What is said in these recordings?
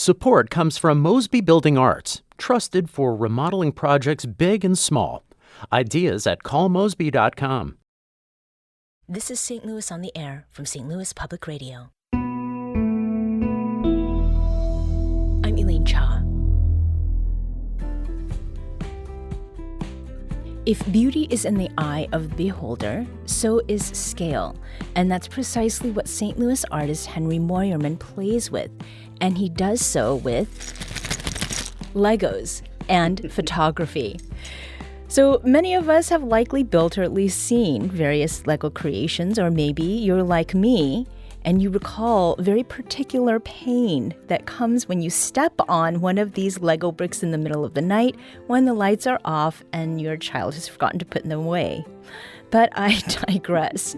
Support comes from Mosby Building Arts, trusted for remodeling projects big and small. Ideas at callmosby.com. This is St. Louis on the Air from St. Louis Public Radio. I'm Elaine Cha. If beauty is in the eye of the beholder, so is scale. And that's precisely what St. Louis artist Henry Moyerman plays with. And he does so with Legos and photography. So many of us have likely built or at least seen various Lego creations, or maybe you're like me and you recall very particular pain that comes when you step on one of these Lego bricks in the middle of the night when the lights are off and your child has forgotten to put them away. But I digress.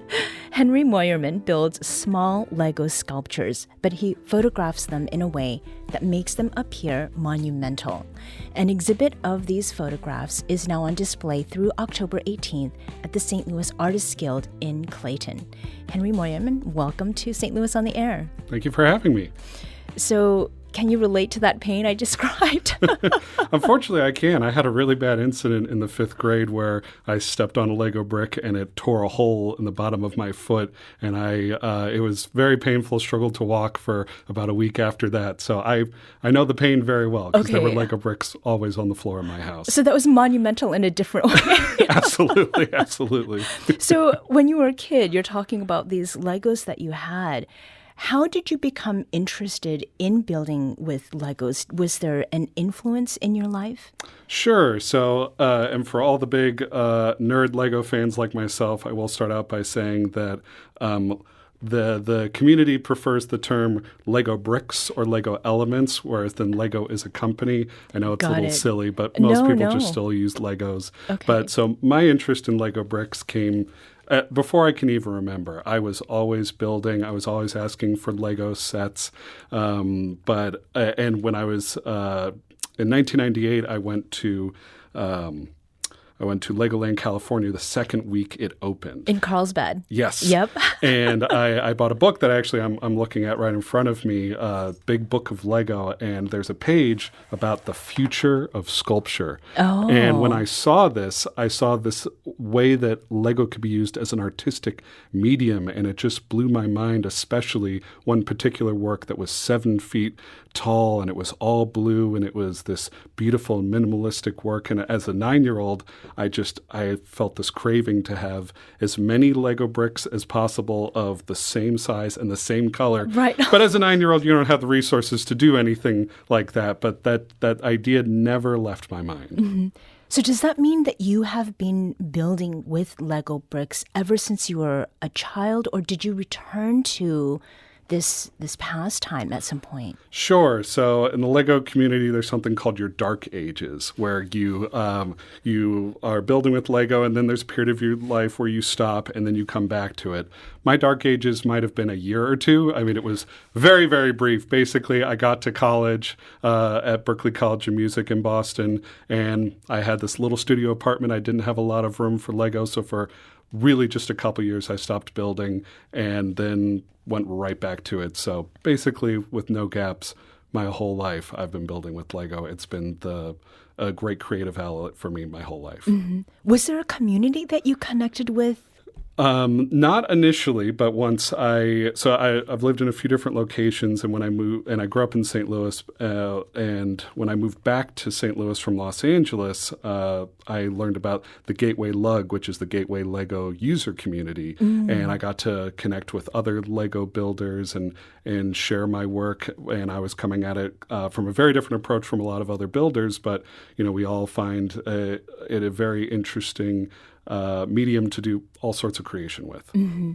Henry Moyerman builds small Lego sculptures, but he photographs them in a way that makes them appear monumental. An exhibit of these photographs is now on display through October 18th at the St. Louis Artists Guild in Clayton. Henry Moyerman, welcome to St. Louis on the Air. Thank you for having me. So, can you relate to that pain I described? Unfortunately, I can. I had a really bad incident in the 5th grade where I stepped on a Lego brick and it tore a hole in the bottom of my foot. And it was very painful, struggled to walk for about a week after that. So I know the pain very well because there were Lego bricks always on the floor in my house. So that was monumental in a different way. Absolutely, absolutely. So when you were a kid, you're talking about these Legos that you had. How did you become interested in building with Legos? Was there an influence in your life? Sure. So, and for all the big nerd Lego fans like myself, I will start out by saying that the community prefers the term Lego bricks or Lego elements, whereas then Lego is a company. I know it's a little silly, but most people just still use Legos. Okay. But so my interest in Lego bricks came before I can even remember. I was always building. I was always asking for Lego sets. And when I was in 1998, I went to Legoland, California, the second week it opened. In Carlsbad. Yes. Yep. And I bought a book that actually I'm looking at right in front of me, Big Book of Lego, and there's a page about the future of sculpture. Oh. And when I saw this way that Lego could be used as an artistic medium, and it just blew my mind, especially one particular work that was 7 feet tall, and it was all blue, and it was this beautiful minimalistic work. And as a 9-year-old, I felt this craving to have as many Lego bricks as possible of the same size and the same color. Right. But as a 9-year-old, you don't have the resources to do anything like that. But that idea never left my mind. Mm-hmm. So does that mean that you have been building with Lego bricks ever since you were a child, or did you return to this pastime at some point? Sure. So in the Lego community, there's something called your dark ages, where you are building with Lego, and then there's a period of your life where you stop, and then you come back to it. My dark ages might have been a year or two. I mean, it was very, very brief. Basically, I got to college at Berklee College of Music in Boston, and I had this little studio apartment. I didn't have a lot of room for Lego, so for really just a couple years, I stopped building and then went right back to it. So basically, with no gaps, my whole life, I've been building with Lego. It's been a great creative outlet for me my whole life. Mm-hmm. Was there a community that you connected with? Not initially, but once I've lived in a few different locations, and when I moved, and I grew up in St. Louis, and when I moved back to St. Louis from Los Angeles, I learned about the Gateway Lug, which is the Gateway Lego user community, and I got to connect with other Lego builders and share my work, and I was coming at it from a very different approach from a lot of other builders, but we all find it a very interesting medium to do all sorts of creation with. Mm-hmm.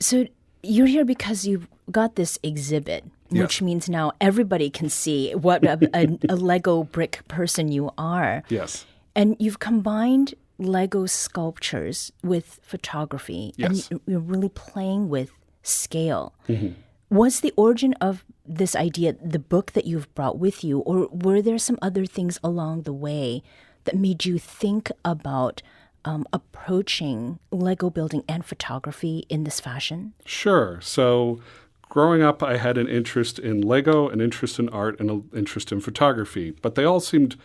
So you're here because you've got this exhibit, which means now everybody can see what a Lego brick person you are. Yes. And you've combined Lego sculptures with photography, Yes. and you're really playing with scale. Mm-hmm. Was the origin of this idea the book that you've brought with you, or were there some other things along the way that made you think about approaching Lego building and photography in this fashion? Sure. So growing up, I had an interest in Lego, an interest in art, and an interest in photography, but they all seemed,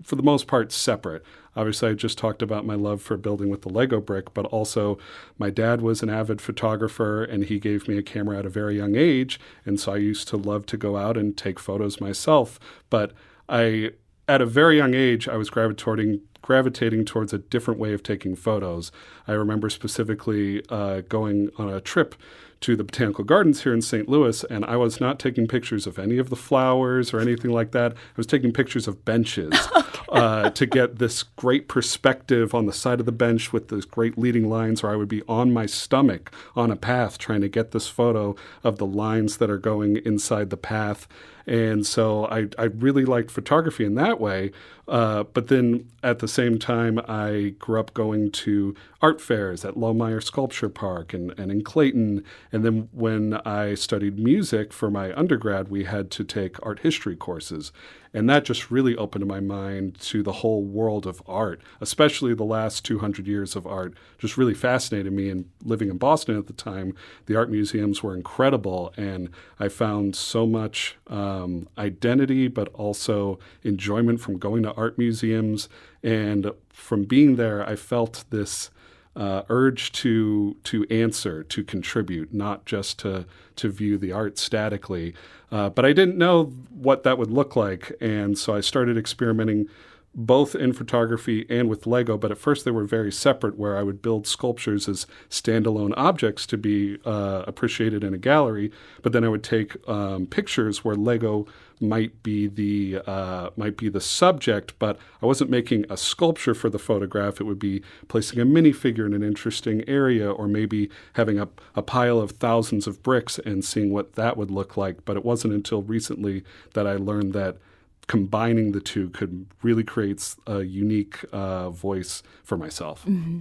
for the most part, separate. Obviously, I just talked about my love for building with the Lego brick, but also my dad was an avid photographer, and he gave me a camera at a very young age, and so I used to love to go out and take photos myself. But at a very young age, I was gravitating towards a different way of taking photos. I remember specifically going on a trip to the Botanical Gardens here in St. Louis, and I was not taking pictures of any of the flowers or anything like that. I was taking pictures of benches to get this great perspective on the side of the bench with those great leading lines, or I would be on my stomach on a path trying to get this photo of the lines that are going inside the path. And so I really liked photography in that way. But then at the same time, I grew up going to art fairs at Lohmeyer Sculpture Park and in Clayton. And then when I studied music for my undergrad, we had to take art history courses. And that just really opened my mind to the whole world of art, especially the last 200 years of art, just really fascinated me. And living in Boston at the time, the art museums were incredible. And I found so much identity, but also enjoyment from going to art museums. And from being there, I felt this urge to answer, to contribute, not just to view the art statically. But I didn't know what that would look like. And so I started experimenting both in photography and with Lego, but at first they were very separate, where I would build sculptures as standalone objects to be appreciated in a gallery, but then I would take pictures where Lego might be the subject, but I wasn't making a sculpture for the photograph. It would be placing a minifigure in an interesting area, or maybe having a pile of thousands of bricks and seeing what that would look like. But it wasn't until recently that I learned that combining the two could really create a unique voice for myself. Mm-hmm.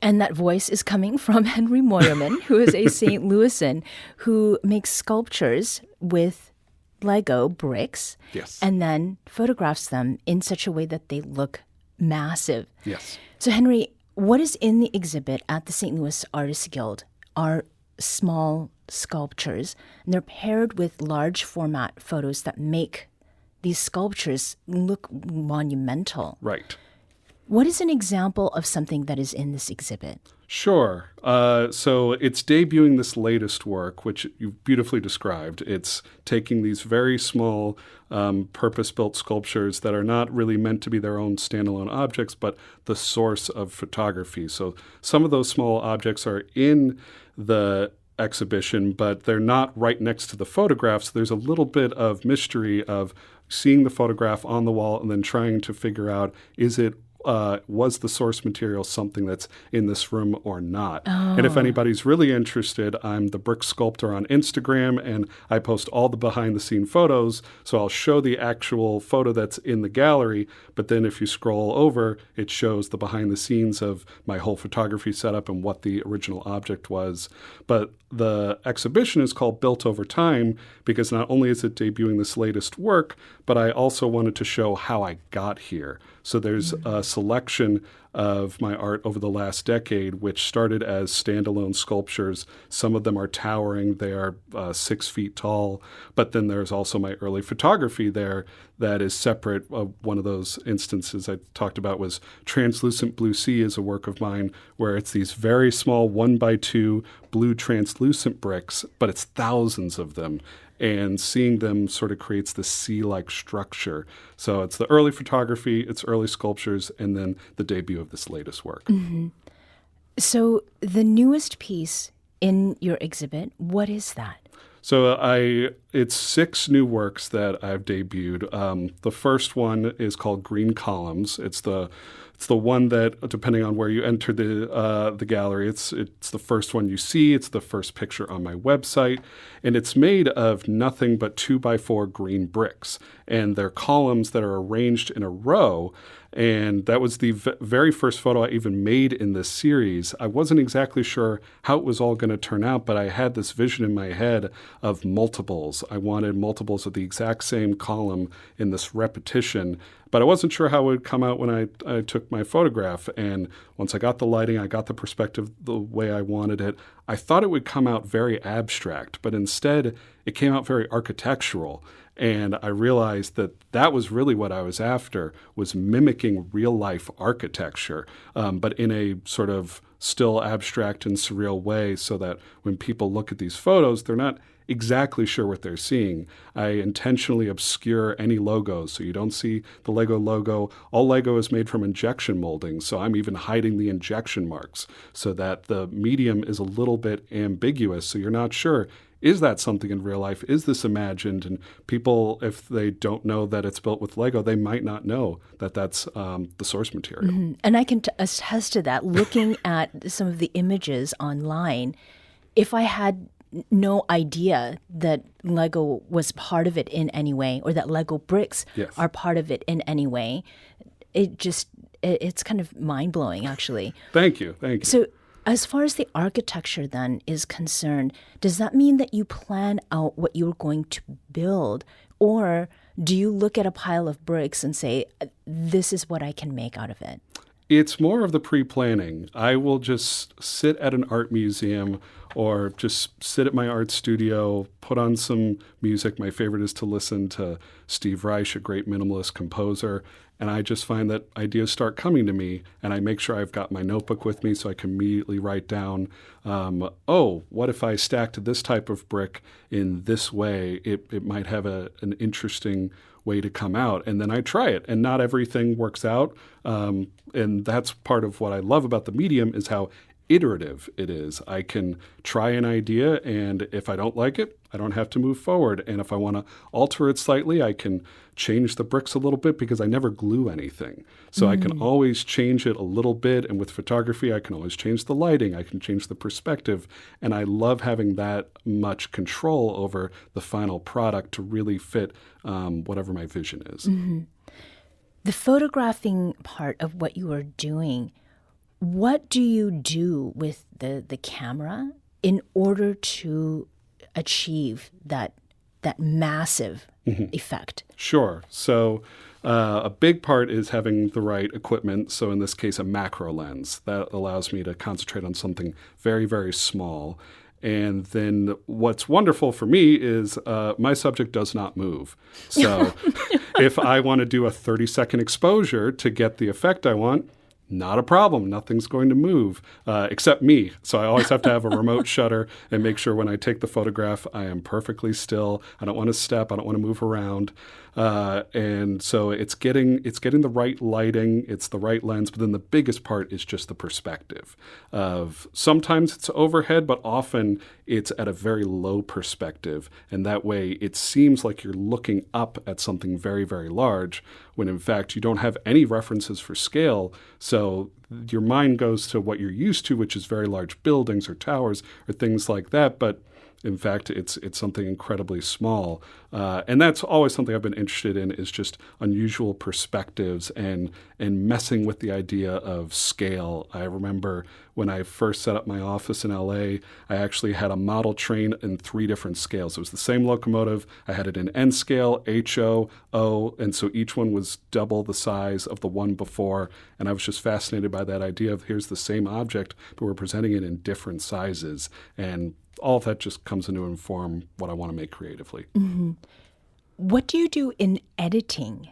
And that voice is coming from Henry Moyerman, who is a St. Louisan who makes sculptures with Lego bricks, yes, and then photographs them in such a way that they look massive. Yes. So Henry, what is in the exhibit at the St. Louis Artists Guild are small sculptures, and they're paired with large format photos that make these sculptures look monumental. Right. What is an example of something that is in this exhibit? Sure. So it's debuting this latest work, which you've beautifully described. It's taking these very small purpose-built sculptures that are not really meant to be their own standalone objects, but the source of photography. So some of those small objects are in the exhibition, but they're not right next to the photographs. There's a little bit of mystery of seeing the photograph on the wall and then trying to figure out, was the source material something that's in this room or not? Oh. And if anybody's really interested, I'm the Brick Sculptor on Instagram, and I post all the behind-the-scene photos. So I'll show the actual photo that's in the gallery, but then if you scroll over, it shows the behind-the-scenes of my whole photography setup and what the original object was. But the exhibition is called Built Over Time because not only is it debuting this latest work, but I also wanted to show how I got here. So there's a selection of my art over the last decade, which started as standalone sculptures. Some of them are towering. They are 6 feet tall. But then there's also my early photography there that is separate. One of those instances I talked about was Translucent Blue Sea is a work of mine where it's these very small 1x2 blue translucent bricks, but it's thousands of them. And seeing them sort of creates this sea-like structure. So it's the early photography, it's early sculptures, and then the debut of this latest work. Mm-hmm. So the newest piece in your exhibit, what is that? So it's 6 new works that I've debuted. The first one is called Green Columns. It's the one that, depending on where you enter the gallery, it's the first one you see. It's the first picture on my website, and it's made of nothing but 2x4 green bricks, and they're columns that are arranged in a row. And that was the very first photo I even made in this series. I wasn't exactly sure how it was all going to turn out, but I had this vision in my head of multiples. I wanted multiples of the exact same column in this repetition, but I wasn't sure how it would come out when I took took my photograph. And once I got the lighting, I got the perspective the way I wanted it, I thought it would come out very abstract, but instead it came out very architectural. And I realized that that was really what I was after, was mimicking real-life architecture, but in a sort of still abstract and surreal way, so that when people look at these photos, they're not exactly sure what they're seeing. I intentionally obscure any logos, so you don't see the Lego logo. All Lego is made from injection molding, so I'm even hiding the injection marks so that the medium is a little bit ambiguous, so you're not sure, is that something in real life? Is this imagined? And people, if they don't know that it's built with Lego, they might not know that that's the source material. Mm-hmm. And I can attest to that. Looking at some of the images online, if I had no idea that Lego was part of it in any way, or that Lego bricks are part of it in any way, it's kind of mind-blowing, actually. Thank you. So as far as the architecture then is concerned, does that mean that you plan out what you're going to build? Or do you look at a pile of bricks and say, this is what I can make out of it? It's more of the pre-planning. I will just sit at an art museum or just sit at my art studio, put on some music. My favorite is to listen to Steve Reich, a great minimalist composer. And I just find that ideas start coming to me, and I make sure I've got my notebook with me so I can immediately write down, what if I stacked this type of brick in this way? It might have an interesting way to come out. And then I try it, and not everything works out. And that's part of what I love about the medium, is how iterative it is. I can try an idea, and if I don't like it, I don't have to move forward. And if I want to alter it slightly, I can change the bricks a little bit, because I never glue anything. So I can always change it a little bit. And with photography, I can always change the lighting. I can change the perspective. And I love having that much control over the final product to really fit whatever my vision is. Mm-hmm. The photographing part of what you are doing, what do you do with the camera in order to achieve that massive effect? Sure. So a big part is having the right equipment. So in this case, a macro lens that allows me to concentrate on something very, very small. And then what's wonderful for me is my subject does not move. So if I want to do a 30-second exposure to get the effect I want, not a problem. Nothing's going to move except me. So I always have to have a remote shutter and make sure when I take the photograph, I am perfectly still. I don't want to step. I don't want to move around. And so it's getting the right lighting. It's the right lens. But then the biggest part is just the perspective. Sometimes it's overhead, but often it's at a very low perspective. And that way it seems like you're looking up at something very, very large, when in fact you don't have any references for scale. So your mind goes to what you're used to, which is very large buildings or towers or things like that. But in fact, it's something incredibly small. And that's always something I've been interested in, is just unusual perspectives and messing with the idea of scale. I remember when I first set up my office in LA, I actually had a model train in 3 different scales. It was the same locomotive. I had it in N scale, HO, O, and so each one was double the size of the one before. And I was just fascinated by that idea of, here's the same object, but we're presenting it in different sizes. And all of that just comes in to inform what I want to make creatively. Mm-hmm. What do you do in editing?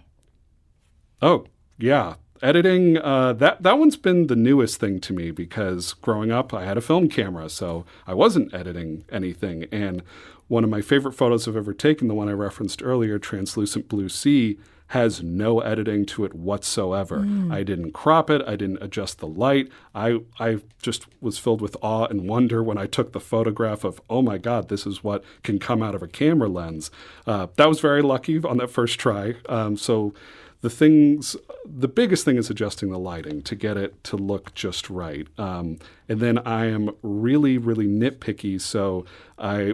Oh, yeah. Editing, that one's been the newest thing to me, because growing up, I had a film camera, so I wasn't editing anything. And one of my favorite photos I've ever taken, the one I referenced earlier, Translucent Blue Sea, has no editing to it whatsoever. I didn't crop it. I didn't adjust the light. I just was filled with awe and wonder when I took the photograph of, oh my God, this is what can come out of a camera lens. That was very lucky on that first try. So the biggest thing is adjusting the lighting to get it to look just right. And then I am really, really nitpicky. So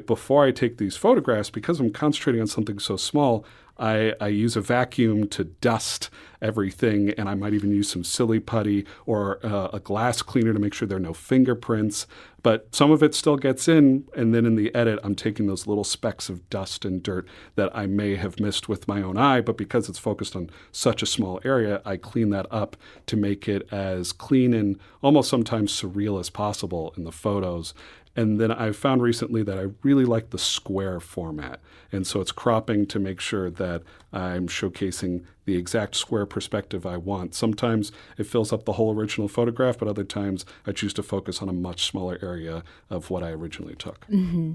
before I take these photographs, because I'm concentrating on something so small, I use a vacuum to dust everything, and I might even use some silly putty or a glass cleaner to make sure there are no fingerprints. But some of it still gets in, and then in the edit, I'm taking those little specks of dust and dirt that I may have missed with my own eye, but because it's focused on such a small area, I clean that up to make it as clean and almost sometimes surreal as possible in the photos. And then I found recently that I really like the square format. And so it's cropping to make sure that I'm showcasing the exact square perspective I want. Sometimes it fills up the whole original photograph, but other times I choose to focus on a much smaller area of what I originally took. Mm-hmm.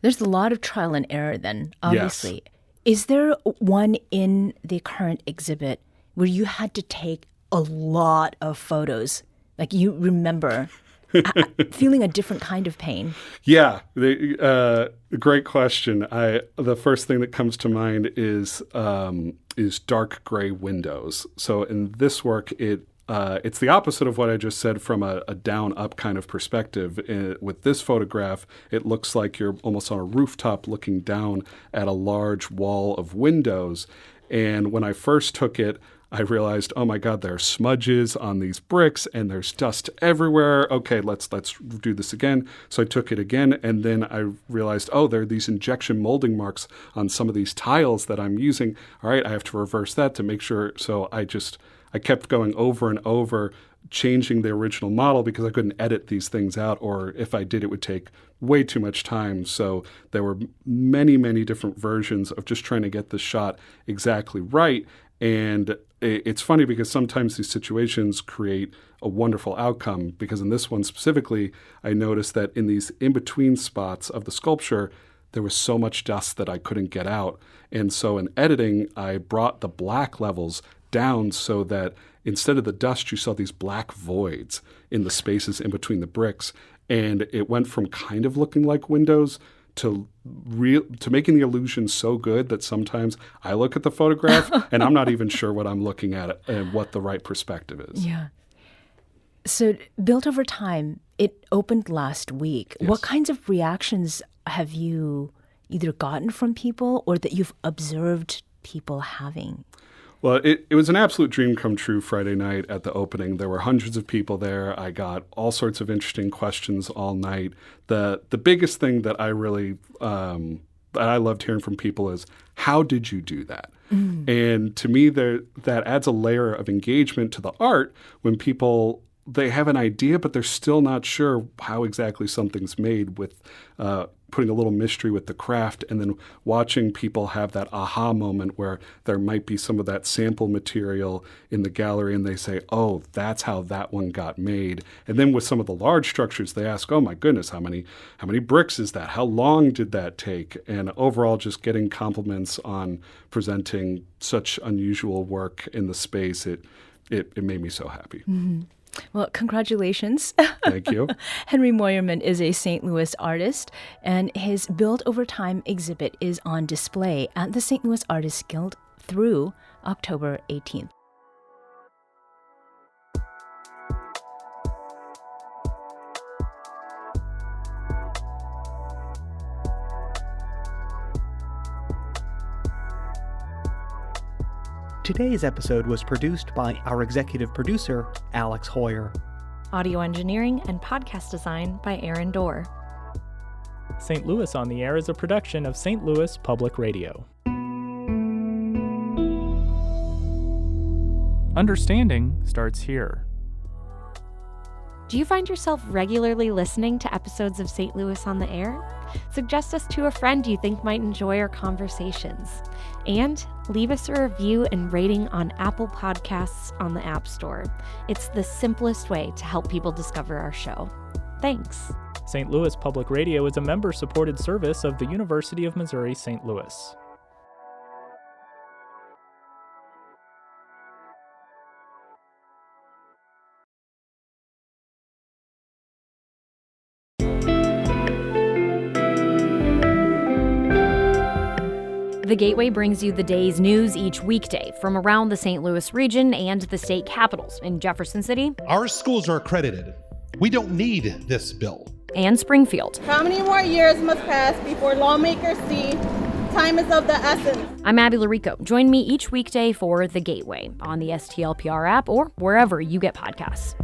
There's a lot of trial and error then, obviously. Yes. Is there one in the current exhibit where you had to take a lot of photos? Like you remember feeling a different kind of pain? Yeah, great question. The first thing that comes to mind is dark gray windows. So in this work, it's the opposite of what I just said from a down-up kind of perspective. With this photograph, it looks like you're almost on a rooftop looking down at a large wall of windows. And when I first took it, I realized, oh my God, there are smudges on these bricks and there's dust everywhere. Okay, let's do this again. So I took it again, and then I realized, oh, there are these injection molding marks on some of these tiles that I'm using. All right, I have to reverse that to make sure. So I kept going over and over, changing the original model because I couldn't edit these things out, or if I did, it would take way too much time. So there were many, many different versions of just trying to get the shot exactly right. And it's funny because sometimes these situations create a wonderful outcome, because in this one specifically, I noticed that in these in-between spots of the sculpture, there was so much dust that I couldn't get out. And so in editing, I brought the black levels down so that instead of the dust, you saw these black voids in the spaces in between the bricks. And it went from kind of looking like windows to making the illusion so good that sometimes I look at the photograph and I'm not even sure what I'm looking at and what the right perspective is. Yeah. So built over time, it opened last week. Yes. What kinds of reactions have you either gotten from people or that you've observed people having? Well, it was an absolute dream come true Friday night at the opening. There were hundreds of people there. I got all sorts of interesting questions all night. The biggest thing that I really that I loved hearing from people is, how did you do that? And to me, that adds a layer of engagement to the art when people, they have an idea, but they're still not sure how exactly something's made, with putting a little mystery with the craft, and then watching people have that aha moment where there might be some of that sample material in the gallery and they say, oh, that's how that one got made. And then with some of the large structures, they ask, oh my goodness, how many bricks is that? How long did that take? And overall, just getting compliments on presenting such unusual work in the space, it made me so happy. Mm-hmm. Well, congratulations. Thank you. Henry Moyerman is a St. Louis artist, and his Built Over Time exhibit is on display at the St. Louis Artists Guild through October 18th. Today's episode was produced by our executive producer, Alex Hoyer. Audio engineering and podcast design by Aaron Dorr. St. Louis on the Air is a production of St. Louis Public Radio. Understanding starts here. Do you find yourself regularly listening to episodes of St. Louis on the Air? Suggest us to a friend you think might enjoy our conversations. And leave us a review and rating on Apple Podcasts on the App Store. It's the simplest way to help people discover our show. Thanks. St. Louis Public Radio is a member-supported service of the University of Missouri St. Louis. The Gateway brings you the day's news each weekday from around the St. Louis region and the state capitals in Jefferson City. Our schools are accredited. We don't need this bill. And Springfield. How many more years must pass before lawmakers see Time is of the essence. I'm Abby Larico. Join me each weekday for The Gateway on the STLPR app or wherever you get podcasts.